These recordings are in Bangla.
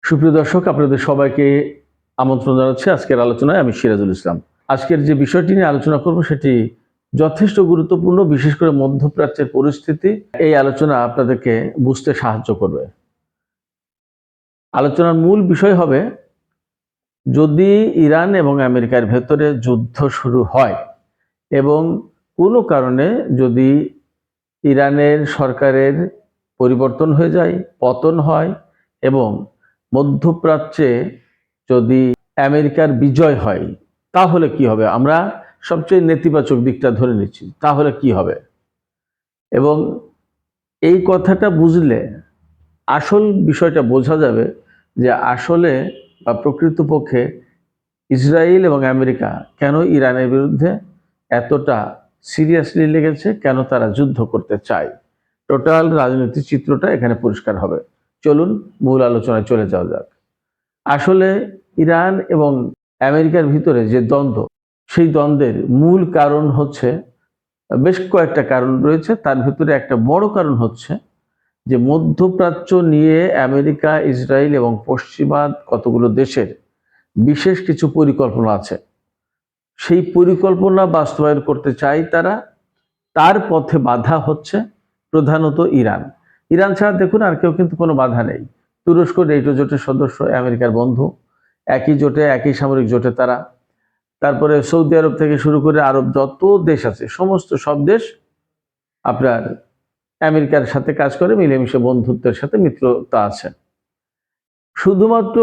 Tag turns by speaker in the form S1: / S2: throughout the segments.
S1: সুপ্রিয় দর্শক, আপনাদের সবাইকে আমন্ত্রণ জানাচ্ছি আজকের আলোচনায়। আমি সিরাজুল ইসলাম। আজকের যে বিষয়টি নিয়ে আলোচনা করব সেটি যথেষ্ট গুরুত্বপূর্ণ, বিশেষ করে মধ্যপ্রাচ্যের পরিস্থিতি। এই আলোচনা আপনাদেরকে বুঝতে সাহায্য করবে। আলোচনার মূল বিষয় হবে, যদি ইরান এবং আমেরিকার ভেতরে যুদ্ধ শুরু হয় এবং কোনো কারণে যদি ইরানের সরকারের পরিবর্তন হয়ে যায়, পতন হয় এবং মধ্যপ্রাচ্যে যদি আমেরিকার বিজয় হয়, তাহলে কি হবে? আমরা সবচেয়ে নেতিবাচক দিকটা ধরে নিচ্ছি, তাহলে কি হবে? এবং এই কথাটা বুঝলে আসল বিষয়টা বোঝা যাবে যে আসলে বা প্রকৃতপক্ষে ইসরায়েল এবং আমেরিকা কেন ইরানের বিরুদ্ধে এতটা সিরিয়াসলি লেগেছে, কেন তারা যুদ্ধ করতে চায়। টোটাল রাজনৈতিক চিত্রটা এখানে পরিষ্কার হবে। চলুন মূল আলোচনায় চলে যাওয়া যাক। আসলে ইরান এবং আমেরিকার ভিতরে যে দ্বন্দ্ব, সেই দ্বন্দ্বের মূল কারণ হচ্ছে, বেশ কয়েকটা কারণ রয়েছে। তার ভিতরে একটা বড় কারণ হচ্ছে যে মধ্যপ্রাচ্য নিয়ে আমেরিকা, ইসরায়েল এবং পশ্চিমা কতগুলো দেশের বিশেষ কিছু পরিকল্পনা আছে। সেই পরিকল্পনা বাস্তবায়ন করতে চায় তারা। তার পথে বাধা হচ্ছে প্রধানত ইরান। ইরান ছাড়া দেখুন আর কেউ কিন্তু কোনো বাধা নেই। তুরস্ক নেটো জোটের সদস্য, আমেরিকার বন্ধু, একই জোটে, একই সামরিক জোটে তারা। তারপরে সৌদি আরব থেকে শুরু করে আরব যত দেশ আছে, সমস্ত সব দেশ আপনার আমেরিকার সাথে কাজ করে, মিলেমিশে বন্ধুত্বের সাথে মিত্রতা আছে। শুধুমাত্র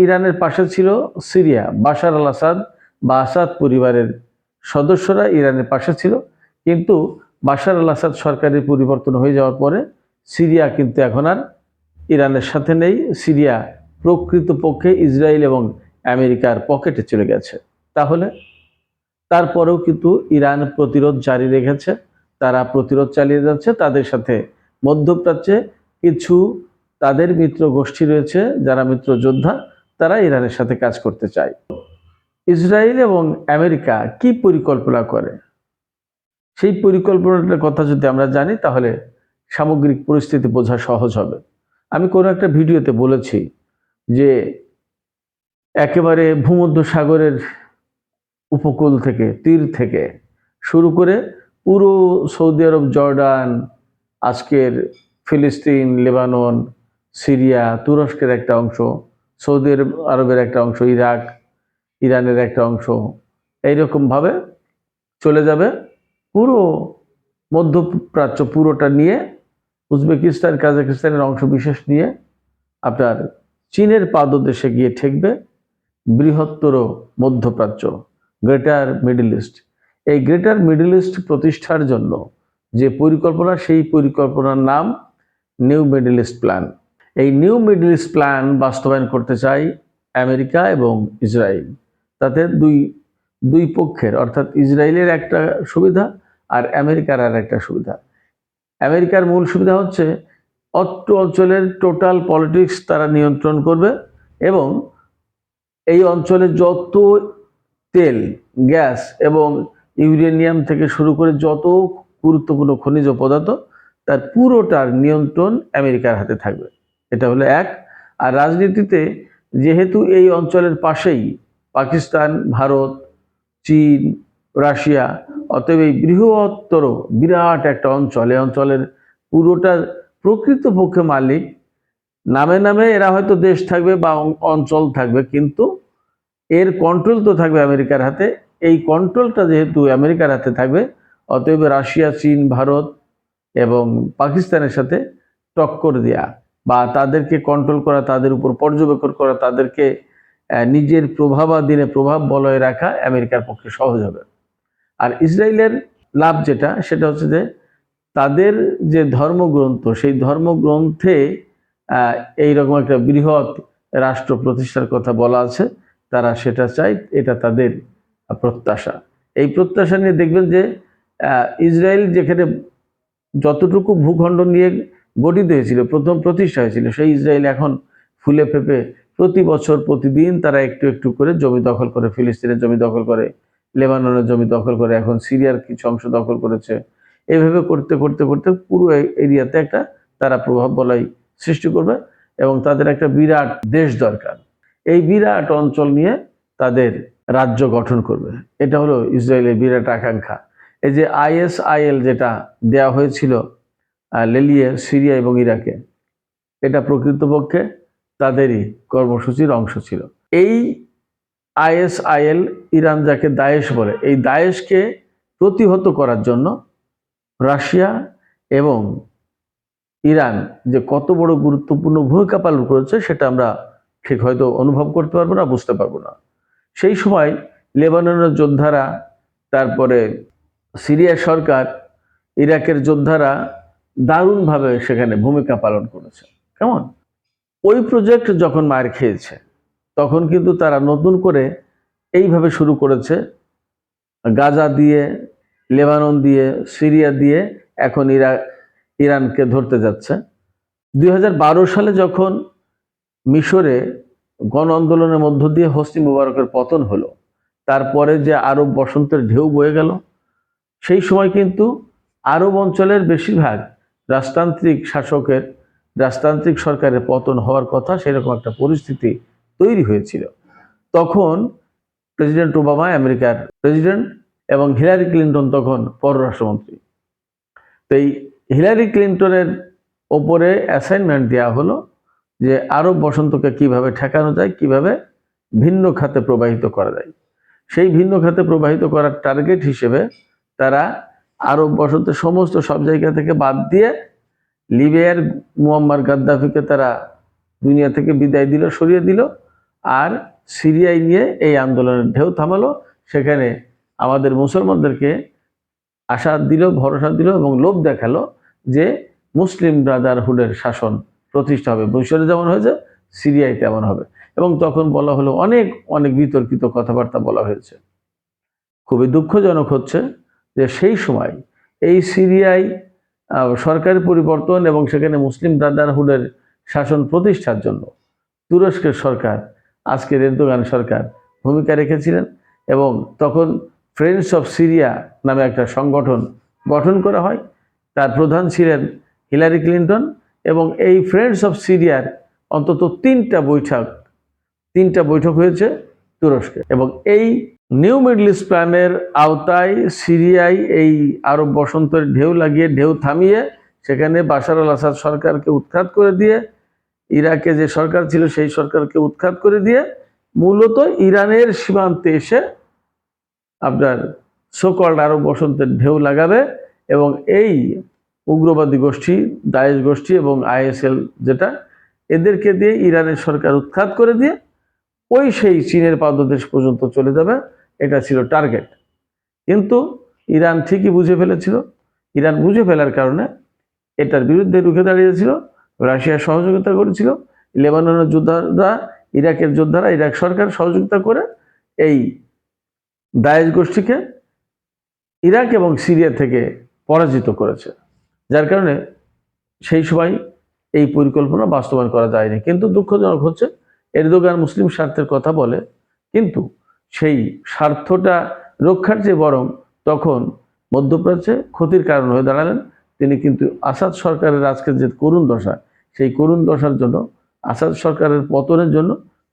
S1: ইরানের পাশে ছিল সিরিয়া, বাশার আল আসাদ বা আসাদ পরিবারের সদস্যরা ইরানের পাশে ছিল। কিন্তু বাশার আল আসাদ সরকারের পরিবর্তন হয়ে যাওয়ার পরে সিরিয়া কিন্তু এখন আর ইরানের সাথে নেই। সিরিয়া প্রকৃতপক্ষে ইসরায়েল এবং আমেরিকার পকেটে চলে গেছে। তাহলে তারপরেও কিন্তু ইরান প্রতিরোধ জারি রেখেছে। তারা প্রতিরোধ চালিয়ে যাচ্ছে। তাদের সাথে মধ্যপ্রাচ্যে কিছু তাদের মিত্র গোষ্ঠী রয়েছে, যারা মিত্র যোদ্ধা, তারা ইরানের সাথে কাজ করতে চায়। ইসরায়েল এবং আমেরিকা কি পরিকল্পনা করে, সেই পরিকল্পনাটার কথা যদি আমরা জানি, তাহলে সামগ্রিক পরিস্থিতি বোঝা সহজ হবে। আমি কোনো একটা ভিডিওতে বলেছি যে একেবারে ভূমধ্য সাগরের উপকূল থেকে, তীর থেকে শুরু করে পুরো সৌদি আরব, জর্ডান, আজকের ফিলিস্তিন, লেবানন, সিরিয়া, তুরস্কের একটা অংশ, সৌদি আরবের একটা অংশ, ইরাক, ইরানের একটা অংশ, এইরকমভাবে চলে যাবে। পুরো মধ্যপ্রাচ্য পুরোটা নিয়ে, উজবেকিস্তান, কাজাকিস্তানের অংশ বিশেষ নিয়ে আপনার চীনের পাদদেশে গিয়ে ঠেকবে বৃহত্তর মধ্যপ্রাচ্য, গ্রেটার মিডল ইস্ট। এই গ্রেটার মিডল ইস্ট প্রতিষ্ঠার জন্য যে পরিকল্পনা, সেই পরিকল্পনার নাম নিউ মিডল ইস্ট প্ল্যান। এই নিউ মিডল ইস্ট প্ল্যান বাস্তবায়ন করতে চাই আমেরিকা এবং ইসরায়েল। তাতে দুই পক্ষের, অর্থাৎ ইসরায়েলের একটা সুবিধা আর আমেরিকার আর একটা সুবিধা। আমেরিকার মূল সুবিধা হচ্ছে অত্র অঞ্চলের টোটাল পলিটিক্স তারা নিয়ন্ত্রণ করবে এবং এই অঞ্চলে যত তেল, গ্যাস এবং ইউরেনিয়াম থেকে শুরু করে যত গুরুত্বপূর্ণ খনিজ পদার্থ, তার পুরোটার নিয়ন্ত্রণ আমেরিকার হাতে থাকবে। এটা হলো এক। আর রাজনীতিতে যেহেতু এই অঞ্চলের পাশেই পাকিস্তান, ভারত, চীন, রাশিয়া, অতএব এই বৃহত্তর বিরাট একটা অঞ্চল, এই অঞ্চলের পুরোটা প্রকৃতপক্ষে মালিক। নামে নামে এরা হয়তো দেশ থাকবে বা অঞ্চল থাকবে, কিন্তু এর কন্ট্রোল তো থাকবে আমেরিকার হাতে। এই কন্ট্রোলটা যেহেতু আমেরিকার হাতে থাকবে, অতএব রাশিয়া, চীন, ভারত এবং পাকিস্তানের সাথে টক্কর দেয়া বা তাদেরকে কন্ট্রোল করা, তাদের উপর পর্যবেক্ষণ করা, তাদেরকে নিজের প্রভাবাধীনে, প্রভাব বলয়ে রাখা আমেরিকার পক্ষে সহজ হবে। আর ইসরায়েলের লাভ যেটা, সেটা হচ্ছে যে তাদের যে ধর্মগ্রন্থ, সেই ধর্মগ্রন্থে এইরকম একটা বৃহৎ রাষ্ট্র প্রতিষ্ঠার কথা বলা আছে। তারা সেটা চায়, এটা তাদের প্রত্যাশা। এই প্রত্যাশা নিয়ে দেখবেন যে ইসরায়েল যেখানে যতটুকু ভূখণ্ড নিয়ে গঠিত হয়েছিল, প্রথম প্রতিষ্ঠা হয়েছিল, সেই ইসরায়েল এখন ফুলে ফেপে প্রতি বছর, প্রতিদিন তারা একটু একটু করে জমি দখল করে, ফিলিস্তিনের জমি দখল করে, লেবাননের জমি দখল করে, এখন সিরিয়ার কিছু অংশ দখল করেছে। এইভাবে করতে করতে করতে পুরো এরিয়াতে একটা তারা প্রভাব বলয় সৃষ্টি করবে এবং তাদের একটা বিরাট দেশ দরকার। এই বিরাট অঞ্চল নিয়ে তাদের রাজ্য গঠন করবে, এটা হলো ইসরায়েলের বিরাট আকাঙ্ক্ষা। এই যে ISIL যেটা দেওয়া হয়েছিল লেলিয়ে সিরিয়া এবং ইরাকে, এটা প্রকৃতপক্ষে তাদেরই কর্মসূচির অংশ ছিল। এই ISIL, ইরান যাকে দায়েশ বলে, এই দায়েশকে প্রতিহত করার জন্য রাশিয়া এবং ইরান যে কত বড় গুরুত্বপূর্ণ ভূমিকা পালন করেছে সেটা আমরা ঠিক হয়তো অনুভব করতে পারবো না, বুঝতে পারবো না। সেই সময় লেবাননের যোদ্ধারা, তারপরে সিরিয়ার সরকার, ইরাকের যোদ্ধারা দারুণভাবে সেখানে ভূমিকা পালন করেছে। কেমন? ওই প্রজেক্ট যখন মার খেয়েছে তখন কিন্তু তারা নতুন করে এইভাবে শুরু করেছে, গাজা দিয়ে, লেবানন দিয়ে, সিরিয়া দিয়ে, এখন ইরানকে ধরতে যাচ্ছে। 2012 সালে যখন মিশরে গণ আন্দোলনের মধ্য দিয়ে হোসনি মুবারকের পতন হলো, তারপরে যে আরব বসন্তের ঢেউ বয়ে গেল, সেই সময় কিন্তু আরব অঞ্চলের বেশিরভাগ রাজতান্ত্রিক সরকারের পতন হওয়ার কথা, সেরকম একটা পরিস্থিতি তৈরি হয়েছিল। তখন প্রেসিডেন্ট ওবামা আমেরিকার প্রেসিডেন্ট এবং হিলারি ক্লিন্টন তখন পররাষ্ট্রমন্ত্রী। তো এই হিলারি ক্লিন্টনের ওপরে অ্যাসাইনমেন্ট দেওয়া হলো যে আরব বসন্তকে কিভাবে ঠেকানো যায়, কিভাবে ভিন্ন খাতে প্রবাহিত করা যায়। সেই ভিন্ন খাতে প্রবাহিত করার টার্গেট হিসেবে তারা আরব বসন্তের সমস্ত সব জায়গা থেকে বাদ দিয়ে লিবিয়ার মুয়াম্মার গাদ্দাফিকে তারা দুনিয়া থেকে বিদায় দিল, সরিয়ে দিল, আর সিরিয়ায় নিয়ে এই আন্দোলনের ঢেউ থামালো। সেখানে আমাদের মুসলমানদেরকে আশা দিল, ভরসা দিল এবং লোভ দেখালো যে মুসলিম ব্রাদারহুডের শাসন প্রতিষ্ঠা হবে, মিশরে যেমন হয়েছে সিরিয়ায় তেমন হবে। এবং তখন বলা হলো অনেক অনেক বিতর্কিত কথাবার্তা বলা হয়েছে। খুবই দুঃখজনক হচ্ছে যে সেই সময় এই সিরিয়ায় সরকারের পরিবর্তন এবং সেখানে মুসলিম ব্রাদারহুডের শাসন প্রতিষ্ঠার জন্য তুরস্কের সরকার, আজকের এরদোগান সরকার, ভূমিকা রেখেছিলেন। এবং তখন ফ্রেন্ডস অফ সিরিয়া নামে একটা সংগঠন গঠন করা হয়, তার প্রধান ছিলেন হিলারি ক্লিন্টন। এবং এই ফ্রেন্ডস অফ সিরিয়ার অন্তত তিনটা বৈঠক হয়েছে তুরস্কে। এবং এই নিউ মিডল ইস্ট প্ল্যানের আওতায় সিরিয়ায় এই আরব বসন্তের ঢেউ লাগিয়ে, ঢেউ থামিয়ে, সেখানে বাশার আল আসাদ সরকারকে উৎখাত করে দিয়ে, ইরাকে যে সরকার ছিল সেই সরকারকে উৎখাত করে দিয়ে মূলত ইরানের সীমান্তে এসে আপনার সোকল্ড আরব বসন্তের ঢেউ লাগাবে। এবং এই উগ্রবাদী গোষ্ঠী, দায়েশ গোষ্ঠী এবং ISIL যেটা, এদেরকে দিয়ে ইরানের সরকার উৎখাত করে দিয়ে সেই চীনের পাদদেশ পর্যন্ত চলে যাবে, এটা ছিল টার্গেট। কিন্তু ইরান ঠিকই বুঝে ফেলেছিল। ইরান বুঝে ফেলার কারণে এটার বিরুদ্ধে রুখে দাঁড়িয়েছিল, রাশিয়ার সহযোগিতা করেছিল, লেবাননের যোদ্ধারা, ইরাকের যোদ্ধারা, ইরাক সরকার সহযোগিতা করে এই দায়েশ গোষ্ঠীকে ইরাক এবং সিরিয়া থেকে পরাজিত করেছে। যার কারণে সেই সময় এই পরিকল্পনা বাস্তবায়ন করা যায়নি। কিন্তু দুঃখজনক হচ্ছে এরদোগান মুসলিম স্বার্থের কথা বলে, কিন্তু সেই স্বার্থটা রক্ষার চেয়ে বরং তখন মধ্যপ্রাচ্যে ক্ষতির কারণ হয়ে দাঁড়ালেন তিনি। কিন্তু আসাদ সরকারের আজকের যে করুণ দশা, সেই করুণ দশার জন্য, আসাদ সরকারের পতনের জন্য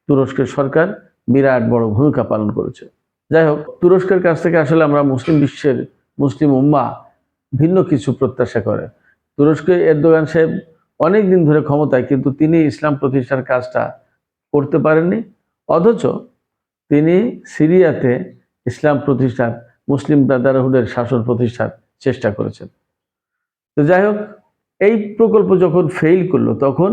S1: তুরস্কের সরকার বিরাট বড় ভূমিকা পালন করেছে। যাই হোক, তুরস্কের কাছ থেকে আসলে আমরা মুসলিম বিশ্বের, মুসলিম উম্মাহ ভিন্ন কিছু প্রত্যাশা করে। তুরস্কে এরদোগান সাহেব অনেক দিন ধরে ক্ষমতায়, কিন্তু তিনি ইসলাম প্রতিষ্ঠার কাজটা করতে পারেননি। অথচ তিনি সিরিয়াতে ইসলাম প্রতিষ্ঠার, মুসলিম ব্রাদারহুডের শাসন প্রতিষ্ঠার চেষ্টা করেছেন। তো যাই হোক, এই প্রকল্প যখন ফেইল করলো তখন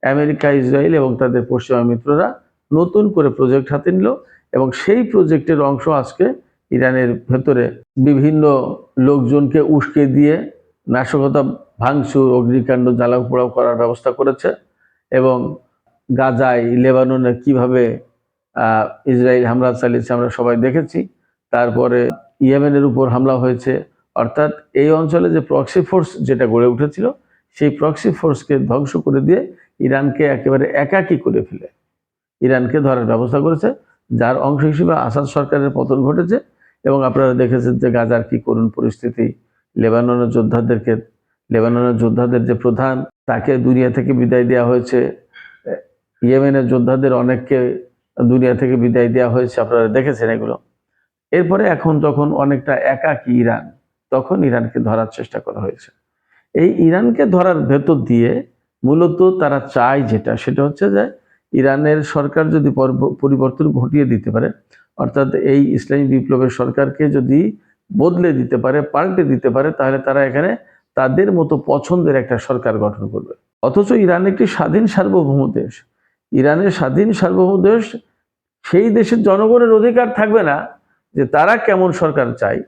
S1: আমেরিকা, ইসরায়েল এবং তাদের পশ্চিমা মিত্ররা নতুন করে প্রজেক্ট হাতে নিল। এবং সেই প্রজেক্টের অংশ আজকে ইরানের ভেতরে বিভিন্ন লোকজনকে উস্কে দিয়ে নাশকতা, ভাঙচুর, অগ্নিকাণ্ড, জ্বালাও পোড়াও করার ব্যবস্থা করেছে। এবং গাজায়, লেবাননে কিভাবে ইসরায়েল হামলা চালিয়েছে আমরা সবাই দেখেছি। তারপরে ইয়েমেনের উপর হামলা হয়েছে। অর্থাৎ এই অঞ্চলে যে প্রক্সি ফোর্স যেটা গড়ে উঠেছিল, সেই প্রক্সি ফোর্সকে ধ্বংস করে দিয়ে ইরানকে একেবারে একাকী করে ফেলে ইরানকে ধরার ব্যবস্থা করেছে, যার অংশ হিসেবে আসাদ সরকারের পতন ঘটেছে। এবং আপনারা দেখেছেন যে গাজার কি করুণ পরিস্থিতি, লেবাননের যোদ্ধাদের যে প্রধান, তাকে দুনিয়া থেকে বিদায় দেওয়া হয়েছে। ইয়েমেনের যোদ্ধাদের অনেককে দুনিয়া থেকে বিদায় দেওয়া হয়েছে, আপনারা দেখেছেন এগুলো। এরপরে এখন যখন অনেকটা একাকী ইরান, তখন ইরানকে ধরার চেষ্টা করা হয়েছে। এই ইরানকে ধরার ভেতর দিয়ে মূলত তারা চায় যেটা, সেটা হচ্ছে যে ইরানের সরকার যদি পরিবর্তন ঘটিয়ে দিতে পারে, অর্থাৎ এই ইসলামী বিপ্লবের সরকারকে যদি বদলে দিতে পারে, পাল্টে দিতে পারে, তাহলে তারা এখানে তাদের মতো পছন্দের একটা সরকার গঠন করবে। অথচ ইরান একটি স্বাধীন সার্বভৌম দেশ। ইরানের স্বাধীন সার্বভৌম দেশ, সেই দেশের জনগণের অধিকার থাকবে না যে তারা কেমন সরকার চায়।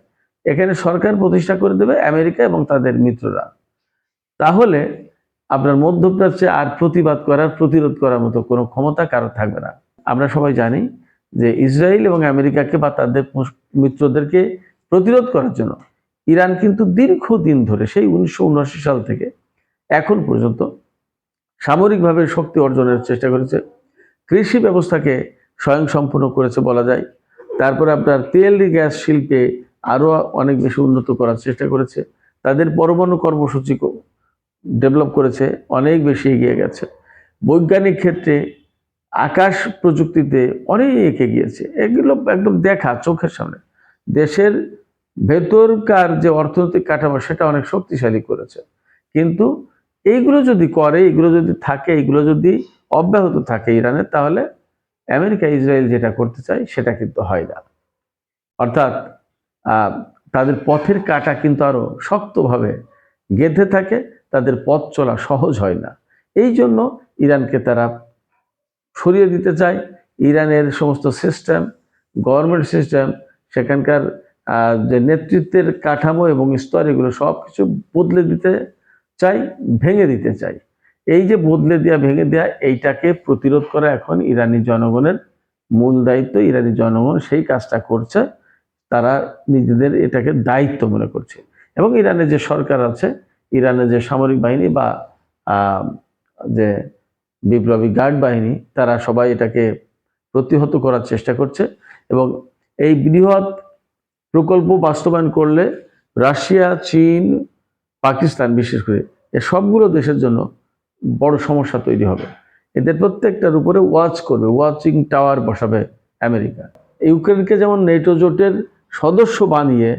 S1: এখানে সরকার প্রতিষ্ঠা করে দেবে আমেরিকা এবং তাদের মিত্ররা। তাহলে আপনার মধ্যপ্রাচ্যে আর প্রতিবাদ করার, প্রতিরোধ করার মতো কোনো ক্ষমতা কারো থাকবে না। আমরা সবাই জানি যে ইসরায়েল এবং আমেরিকাকে বা তাদের মিত্রদেরকে প্রতিরোধ করার জন্য ইরান কিন্তু দীর্ঘদিন ধরে, সেই 1979 সাল থেকে এখন পর্যন্ত সামরিকভাবে শক্তি অর্জনের চেষ্টা করেছে। কৃষি ব্যবস্থাকে স্বয়ংসম্পূর্ণ করেছে বলা যায়। তারপরে আপনার তেল গ্যাস শিল্পে আরও অনেক বেশি উন্নত করার চেষ্টা করেছে। তাদের পরমাণু কর্মসূচি ডেভেলপ করেছে, অনেক বেশি এগিয়ে গেছে। বৈজ্ঞানিক ক্ষেত্রে আকাশ প্রযুক্তিতে অনেক এগিয়েছে। এগুলো একদম দেখা চোখের সামনে। দেশের ভেতরকার যে অর্থনৈতিক কাঠামো, সেটা অনেক শক্তিশালী করেছে। কিন্তু এইগুলো যদি করে, এগুলো যদি থাকে, এগুলো যদি অব্যাহত থাকে ইরানের, তাহলে আমেরিকা ইসরায়েল যেটা করতে চায় সেটা কিন্তু হয় না। অর্থাৎ তাদের পথের কাঁটা কিন্তু আরো শক্তভাবে গেঁথে থাকে, তাদের পথ চলা সহজ হয় না। এই জন্য ইরানকে তারা সরিয়ে দিতে চায়। ইরানের সমস্ত সিস্টেম, গভর্নমেন্ট সিস্টেম, সেখানকার যে নেতৃত্বের কাঠামো এবং স্তর, এগুলো সব কিছু বদলে দিতে চাই, ভেঙে দিতে চাই। এই যে বদলে দেওয়া, ভেঙে দেওয়া, এইটাকে প্রতিরোধ করা এখন ইরানি জনগণের মূল দায়িত্ব। ইরানি জনগণ সেই কাজটা করছে, তারা নিজেদের এটাকে দায়িত্ব মনে করছে। এবং ইরানের যে সরকার আছে, ইরানের যে সামরিক বাহিনী বা যে বিপ্লবী গার্ড বাহিনী, তারা সবাই এটাকে প্রতিহত করার চেষ্টা করছে। এবং এই বৃহৎ প্রকল্প বাস্তবায়ন করলে রাশিয়া, চীন, পাকিস্তান বিশেষ করে, এ সবগুলো দেশের জন্য বড় সমস্যা তৈরি হবে। এদের প্রত্যেকটার উপরে ওয়াচ করবে, ওয়াচিং টাওয়ার বসাবে আমেরিকা। ইউক্রেনকে যেমন নেটো জোটের সদস্য বানিয়ে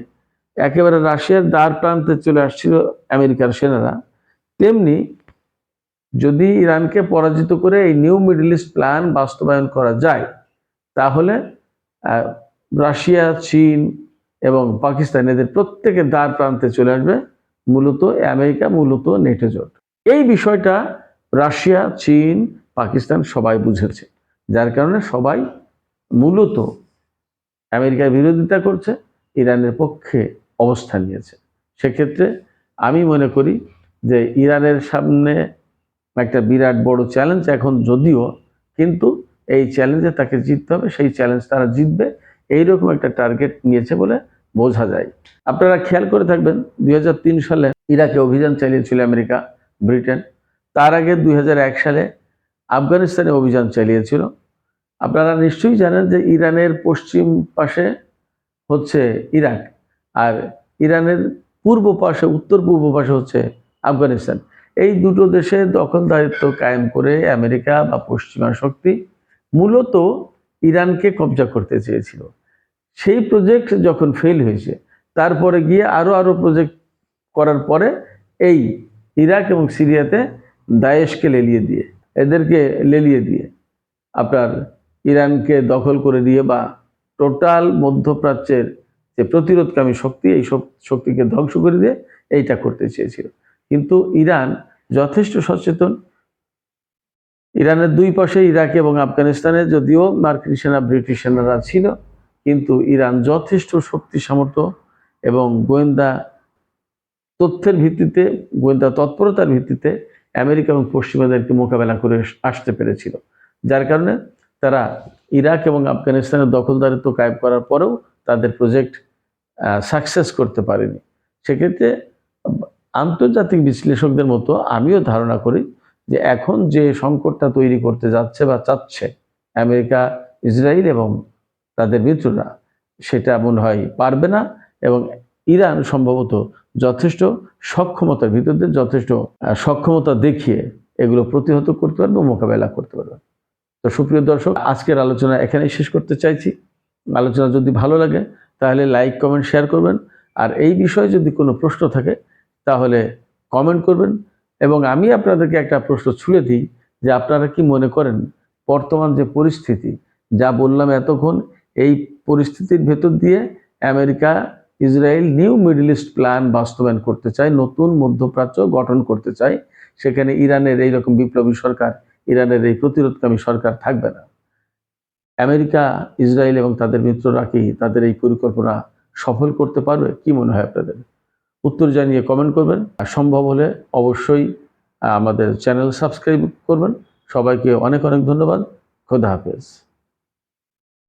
S1: একেবারে রাশিয়ার দ্বার প্রান্তে চলে আসছিল আমেরিকার সেনারা, তেমনি যদি ইরানকে পরাজিত করে এই নিউ মিডল ইস্ট প্ল্যান বাস্তবায়ন করা যায়, তাহলে রাশিয়া, চীন এবং পাকিস্তান, এদের প্রত্যেকের দ্বার প্রান্তে চলে আসবে মূলত আমেরিকা, মূলত নেটো জোট। এই বিষয়টা রাশিয়া, চীন, পাকিস্তান সবাই বুঝেছে, যার কারণে সবাই মূলত আমেরিকার বিরোধিতা করছে, ইরানের পক্ষে অবস্থান নিয়েছে। সেক্ষেত্রে আমি মনে করি যে ইরানের সামনে একটা বিরাট বড় চ্যালেঞ্জ এখন যদিও, কিন্তু এই চ্যালেঞ্জে তাকে জিততে হবে। সেই চ্যালেঞ্জ তারা জিতবে, এইরকম একটা টার্গেট নিয়েছে বলে বোঝা যায়। আপনারা খেয়াল করে থাকবেন 2003 সালে ইরাকে অভিযান চালিয়েছিল আমেরিকা, ব্রিটেন। তার আগে 2001 সালে আফগানিস্তানে অভিযান চালিয়েছিল। আপনারা নিশ্চয়ই জানেন যে ইরানের পশ্চিম পাশে হচ্ছে ইরাক, আর ইরানের পূর্ব পাশে, উত্তর পূর্ব পাশে হচ্ছে আফগানিস্তান। এই দুটো দেশে দখলদারিত্ব কায়েম করে আমেরিকা বা পশ্চিমা শক্তি মূলত ইরানকে কবজা করতে চেয়েছিল। সেই প্রজেক্ট যখন ফেল হয়েছে, তারপরে গিয়ে আরো প্রজেক্ট করার পরে এই ইরাক এবং সিরিয়াতে দায়েশকে এদেরকে লেলিয়ে দিয়ে আপনার ইরানকে দখল করে দিয়ে, বা টোটাল মধ্যপ্রাচ্যের যে প্রতিরোধকামী শক্তি, এই সব শক্তিকে ধ্বংস করে দিয়ে এইটা করতে চেয়েছিল। কিন্তু ইরান যথেষ্ট সচেতন। ইরানের দুই পাশে ইরাক এবং আফগানিস্তানে যদিও মার্কিন সেনা, ব্রিটিশ সেনারা ছিল, কিন্তু ইরান যথেষ্ট শক্তি, সামর্থ্য এবং গোয়েন্দা তথ্যের ভিত্তিতে, গোয়েন্দা তৎপরতার ভিত্তিতে আমেরিকা এবং পশ্চিমাদেরকে মোকাবেলা করে আসতে পেরেছিল। যার কারণে তারা ইরাক এবং আফগানিস্তানের দখলদারিত্ব কায়েম করার পরেও তাদের প্রজেক্ট সাকসেস করতে পারেনি। সেক্ষেত্রে আন্তর্জাতিক বিশ্লেষকদের মতো আমিও ধারণা করি যে এখন যে সংকটটা তৈরি করতে যাচ্ছে বা চাচ্ছে আমেরিকা, ইসরায়েল এবং তাদের মিত্ররা, সেটা মনে হয় পারবে না। এবং ইরান সম্ভবত যথেষ্ট সক্ষমতার ভিতর দিয়ে, যথেষ্ট সক্ষমতা দেখিয়ে এগুলো প্রতিহত করতে পারবে, মোকাবেলা করতে পারবে। তো সুপ্রিয় দর্শক, আজকের আলোচনা এখানেই শেষ করতে চাইছি। আলোচনা যদি ভালো লাগে তাহলে লাইক, কমেন্ট, শেয়ার করবেন। আর এই বিষয়ে যদি কোনো প্রশ্ন থাকে তাহলে কমেন্ট করবেন। এবং আমি আপনাদেরকে একটা প্রশ্ন ছুড়ে দিই যে আপনারা কি মনে করেন বর্তমান যে পরিস্থিতি, যা বললাম এতক্ষণ, এই পরিস্থিতির ভেতর দিয়ে America Israel new middle east plan বাস্তবায়ন করতে চায়, নতুন মধ্যপ্রাচ্য গঠন করতে চায়, সেখানে ইরানের এইরকম বিপ্লবী সরকার, ইরানের এই প্রতিরোধকামী সরকার থাকবে না। আমেরিকা, ইসরায়েল এবং তাদের মিত্ররা কি তাদের এই পরিকল্পনা সফল করতে পারবে? কি মনে হয় আপনাদের? উত্তর জানিয়ে কমেন্ট করবেন। আর সম্ভব হলে অবশ্যই আমাদের চ্যানেল সাবস্ক্রাইব করবেন। সবাইকে অনেক অনেক ধন্যবাদ। খোদা হাফেজ।